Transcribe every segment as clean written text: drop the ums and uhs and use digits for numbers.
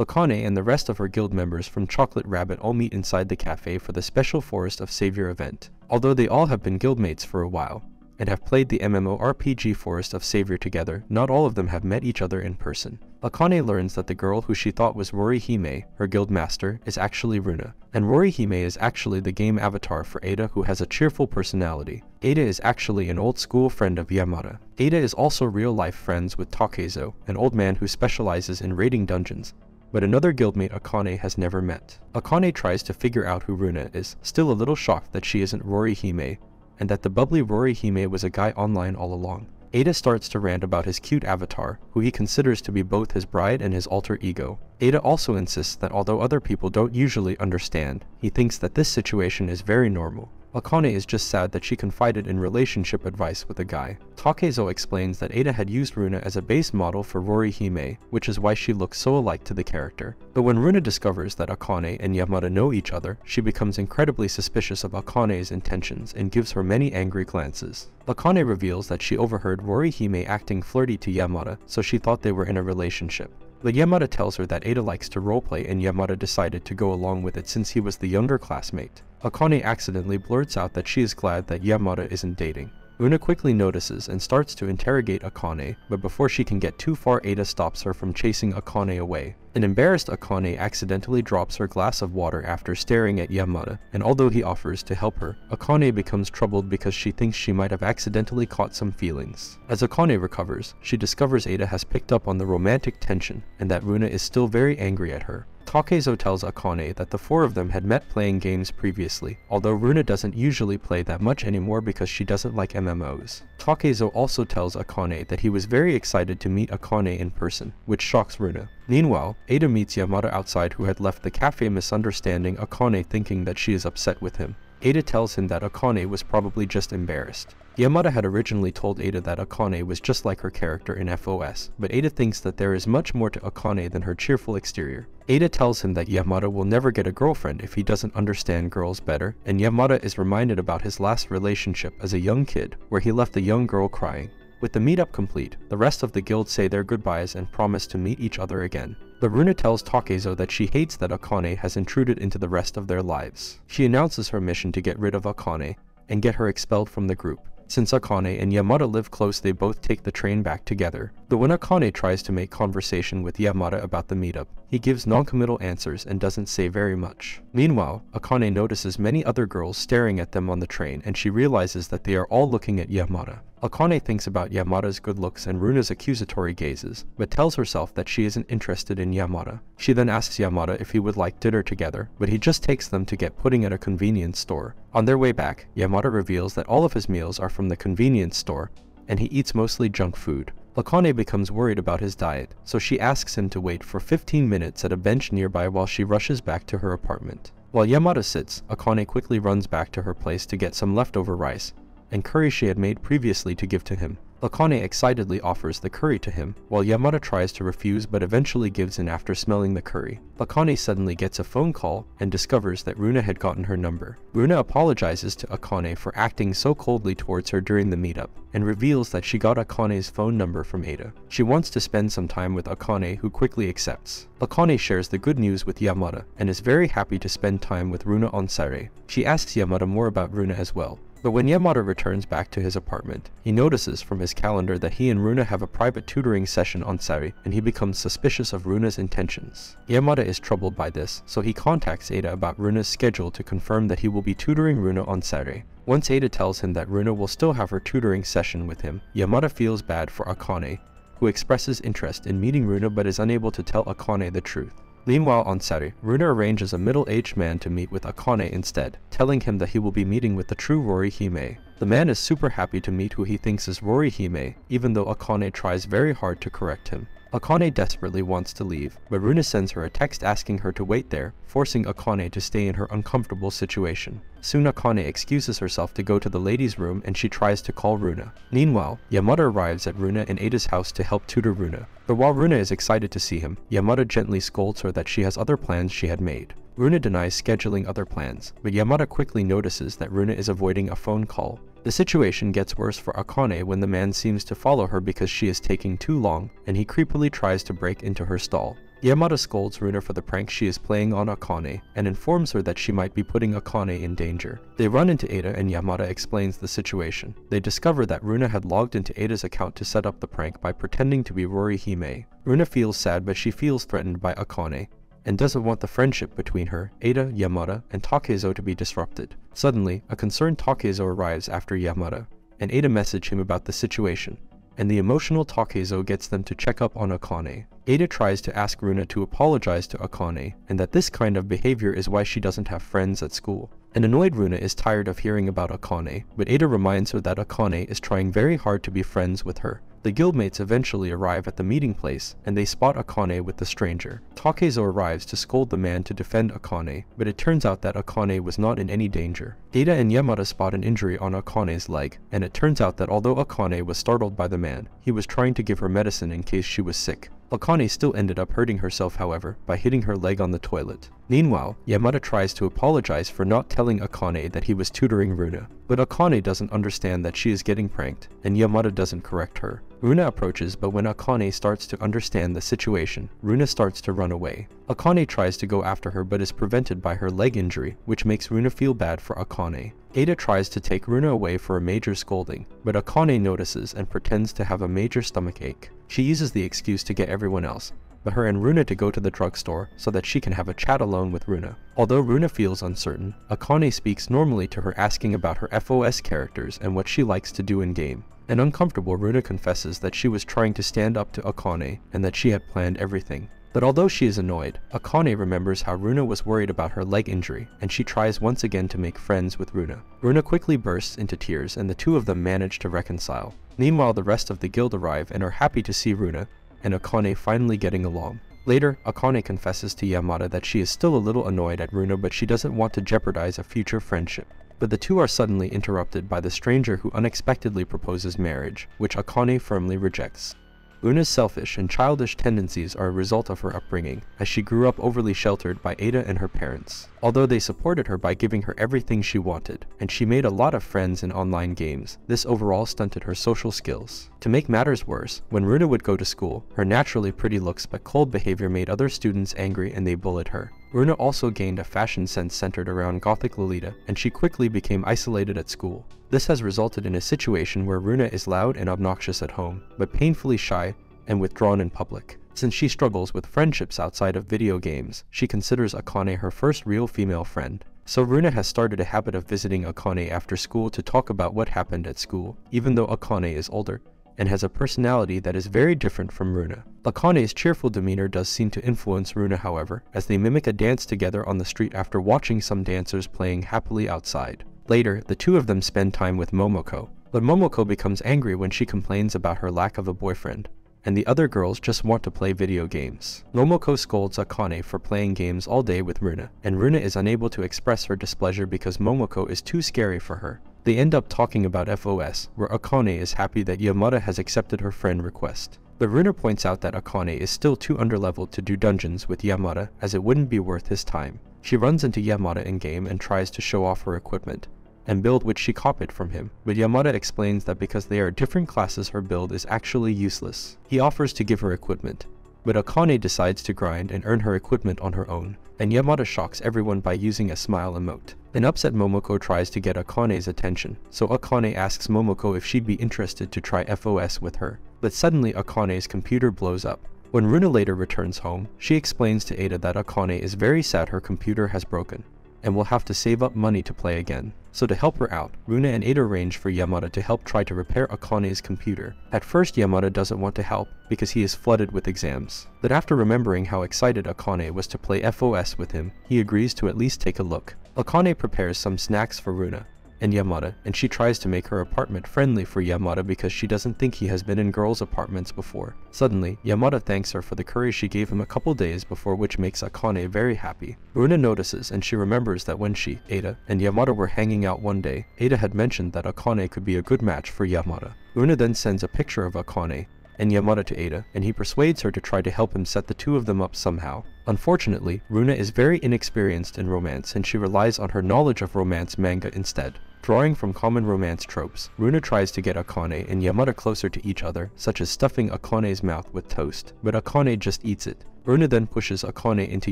Akane and the rest of her guild members from Chocolate Rabbit all meet inside the cafe for the special Forest of Savior event. Although they all have been guildmates for a while, and have played the MMORPG Forest of Savior together, not all of them have met each other in person. Akane learns that the girl who she thought was Rory-hime, her guild master, is actually Runa, and Rory-hime is actually the game avatar for Ada, who has a cheerful personality. Ada is actually an old school friend of Yamada. Ada is also real-life friends with Takezo, an old man who specializes in raiding dungeons, but another guildmate Akane has never met. Akane tries to figure out who Runa is, still a little shocked that she isn't Rory-hime, and that the bubbly Rory-hime was a guy online all along. Ada starts to rant about his cute avatar, who he considers to be both his bride and his alter ego. Ada also insists that although other people don't usually understand, he thinks that this situation is very normal. Akane is just sad that she confided in relationship advice with a guy. Takezo explains that Ada had used Runa as a base model for Rory-hime, which is why she looks so alike to the character. But when Runa discovers that Akane and Yamada know each other, she becomes incredibly suspicious of Akane's intentions and gives her many angry glances. Akane reveals that she overheard Rory-hime acting flirty to Yamada, so she thought they were in a relationship. But Yamada tells her that Ada likes to roleplay and Yamada decided to go along with it since he was the younger classmate. Akane accidentally blurts out that she is glad that Yamada isn't dating. Runa quickly notices and starts to interrogate Akane, but before she can get too far, Ada stops her from chasing Akane away. An embarrassed Akane accidentally drops her glass of water after staring at Yamada, and although he offers to help her, Akane becomes troubled because she thinks she might have accidentally caught some feelings. As Akane recovers, she discovers Ada has picked up on the romantic tension, and that Runa is still very angry at her. Takezo tells Akane that the four of them had met playing games previously, although Runa doesn't usually play that much anymore because she doesn't like MMOs. Takezo also tells Akane that he was very excited to meet Akane in person, which shocks Runa. Meanwhile, Ada meets Yamada outside, who had left the cafe misunderstanding Akane, thinking that she is upset with him. Ada tells him that Akane was probably just embarrassed. Yamada had originally told Ada that Akane was just like her character in FOS, but Ada thinks that there is much more to Akane than her cheerful exterior. Ada tells him that Yamada will never get a girlfriend if he doesn't understand girls better, and Yamada is reminded about his last relationship as a young kid, where he left a young girl crying. With the meetup complete, the rest of the guild say their goodbyes and promise to meet each other again. But Runa tells Takezo that she hates that Akane has intruded into the rest of their lives. She announces her mission to get rid of Akane and get her expelled from the group. Since Akane and Yamada live close, they both take the train back together. But when Akane tries to make conversation with Yamada about the meetup, he gives non-committal answers and doesn't say very much. Meanwhile, Akane notices many other girls staring at them on the train, and she realizes that they are all looking at Yamada. Akane thinks about Yamada's good looks and Runa's accusatory gazes, but tells herself that she isn't interested in Yamada. She then asks Yamada if he would like dinner together, but he just takes them to get pudding at a convenience store. On their way back, Yamada reveals that all of his meals are from the convenience store, and he eats mostly junk food. Akane becomes worried about his diet, so she asks him to wait for 15 minutes at a bench nearby while she rushes back to her apartment. While Yamada sits, Akane quickly runs back to her place to get some leftover rice and curry she had made previously to give to him. Akane excitedly offers the curry to him, while Yamada tries to refuse but eventually gives in after smelling the curry. Akane suddenly gets a phone call and discovers that Runa had gotten her number. Runa apologizes to Akane for acting so coldly towards her during the meetup, and reveals that she got Akane's phone number from Ada. She wants to spend some time with Akane, who quickly accepts. Akane shares the good news with Yamada, and is very happy to spend time with Runa on Sare. She asks Yamada more about Runa as well. But when Yamada returns back to his apartment, he notices from his calendar that he and Runa have a private tutoring session on Sari, and he becomes suspicious of Runa's intentions. Yamada is troubled by this, so he contacts Ada about Runa's schedule to confirm that he will be tutoring Runa on Sari. Once Ada tells him that Runa will still have her tutoring session with him, Yamada feels bad for Akane, who expresses interest in meeting Runa but is unable to tell Akane the truth. Meanwhile on Sari, Runa arranges a middle-aged man to meet with Akane instead, telling him that he will be meeting with the true Rory-hime. The man is super happy to meet who he thinks is Rory-hime, even though Akane tries very hard to correct him. Akane desperately wants to leave, but Runa sends her a text asking her to wait there, forcing Akane to stay in her uncomfortable situation. Soon Akane excuses herself to go to the ladies' room and she tries to call Runa. Meanwhile, Yamada arrives at Runa and Ada's house to help tutor Runa. But while Runa is excited to see him, Yamada gently scolds her that she has other plans she had made. Runa denies scheduling other plans, but Yamada quickly notices that Runa is avoiding a phone call. The situation gets worse for Akane when the man seems to follow her because she is taking too long, and he creepily tries to break into her stall. Yamada scolds Runa for the prank she is playing on Akane and informs her that she might be putting Akane in danger. They run into Ada and Yamada explains the situation. They discover that Runa had logged into Ada's account to set up the prank by pretending to be Rory Hime. Runa feels sad, but she feels threatened by Akane and doesn't want the friendship between her, Ada, Yamada, and Takezo to be disrupted. Suddenly, a concerned Takezo arrives after Yamada, and Ada messages him about the situation, and the emotional Takezo gets them to check up on Akane. Ada tries to ask Runa to apologize to Akane, and that this kind of behavior is why she doesn't have friends at school. An annoyed Runa is tired of hearing about Akane, but Ada reminds her that Akane is trying very hard to be friends with her. The guildmates eventually arrive at the meeting place, and they spot Akane with the stranger. Takezo arrives to scold the man to defend Akane, but it turns out that Akane was not in any danger. Ada and Yamada spot an injury on Akane's leg, and it turns out that although Akane was startled by the man, he was trying to give her medicine in case she was sick. Akane still ended up hurting herself, however, by hitting her leg on the toilet. Meanwhile, Yamada tries to apologize for not telling Akane that he was tutoring Runa, but Akane doesn't understand that she is getting pranked, and Yamada doesn't correct her. Runa approaches, but when Akane starts to understand the situation, Runa starts to run away. Akane tries to go after her but is prevented by her leg injury, which makes Runa feel bad for Akane. Ada tries to take Runa away for a major scolding, but Akane notices and pretends to have a major stomachache. She uses the excuse to get everyone else, but her and Runa to go to the drugstore so that she can have a chat alone with Runa. Although Runa feels uncertain, Akane speaks normally to her, asking about her FOS characters and what she likes to do in game. And uncomfortable, Runa confesses that she was trying to stand up to Akane and that she had planned everything. But although she is annoyed, Akane remembers how Runa was worried about her leg injury, and she tries once again to make friends with Runa. Runa quickly bursts into tears, and the two of them manage to reconcile. Meanwhile, the rest of the guild arrive and are happy to see Runa and Akane finally getting along. Later, Akane confesses to Yamada that she is still a little annoyed at Runa, but she doesn't want to jeopardize a future friendship. But the two are suddenly interrupted by the stranger who unexpectedly proposes marriage, which Akane firmly rejects. Runa's selfish and childish tendencies are a result of her upbringing, as she grew up overly sheltered by Ada and her parents. Although they supported her by giving her everything she wanted, and she made a lot of friends in online games, this overall stunted her social skills. To make matters worse, when Runa would go to school, her naturally pretty looks but cold behavior made other students angry and they bullied her. Runa also gained a fashion sense centered around gothic Lolita, and she quickly became isolated at school. This has resulted in a situation where Runa is loud and obnoxious at home, but painfully shy and withdrawn in public. Since she struggles with friendships outside of video games, she considers Akane her first real female friend. So Runa has started a habit of visiting Akane after school to talk about what happened at school, even though Akane is older and has a personality that is very different from Runa. Akane's cheerful demeanor does seem to influence Runa, however, as they mimic a dance together on the street after watching some dancers playing happily outside. Later, the two of them spend time with Momoko, but Momoko becomes angry when she complains about her lack of a boyfriend, and the other girls just want to play video games. Momoko scolds Akane for playing games all day with Runa, and Runa is unable to express her displeasure because Momoko is too scary for her. They end up talking about FOS, where Akane is happy that Yamada has accepted her friend request. But Runa points out that Akane is still too underleveled to do dungeons with Yamada, as it wouldn't be worth his time. She runs into Yamada in-game and tries to show off her equipment and build which she copied from him, but Yamada explains that because they are different classes, her build is actually useless. He offers to give her equipment, but Akane decides to grind and earn her equipment on her own, and Yamada shocks everyone by using a smile emote. An upset Momoko tries to get Akane's attention, so Akane asks Momoko if she'd be interested to try FOS with her, but suddenly Akane's computer blows up. When Runa later returns home, she explains to Ada that Akane is very sad her computer has broken, and will have to save up money to play again. So to help her out, Runa and Ada arrange for Yamada to help try to repair Akane's computer. At first, Yamada doesn't want to help because he is flooded with exams, but after remembering how excited Akane was to play FOS with him, he agrees to at least take a look. Akane prepares some snacks for Runa and Yamada, and she tries to make her apartment friendly for Yamada because she doesn't think he has been in girls' apartments before. Suddenly, Yamada thanks her for the curry she gave him a couple days before, which makes Akane very happy. Runa notices and she remembers that when she, Ada, and Yamada were hanging out one day, Ada had mentioned that Akane could be a good match for Yamada. Runa then sends a picture of Akane and Yamada to Ada, and he persuades her to try to help him set the two of them up somehow. Unfortunately, Runa is very inexperienced in romance and she relies on her knowledge of romance manga instead. Drawing from common romance tropes, Runa tries to get Akane and Yamada closer to each other, such as stuffing Akane's mouth with toast, but Akane just eats it, Rona then pushes Akane into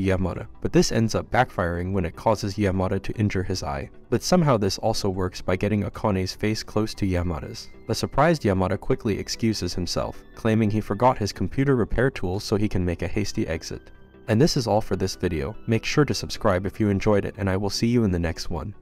Yamada, but this ends up backfiring when it causes Yamada to injure his eye. But somehow this also works by getting Akane's face close to Yamada's. The surprised Yamada quickly excuses himself, claiming he forgot his computer repair tools so he can make a hasty exit. And this is all for this video. Make sure to subscribe if you enjoyed it, and I will see you in the next one.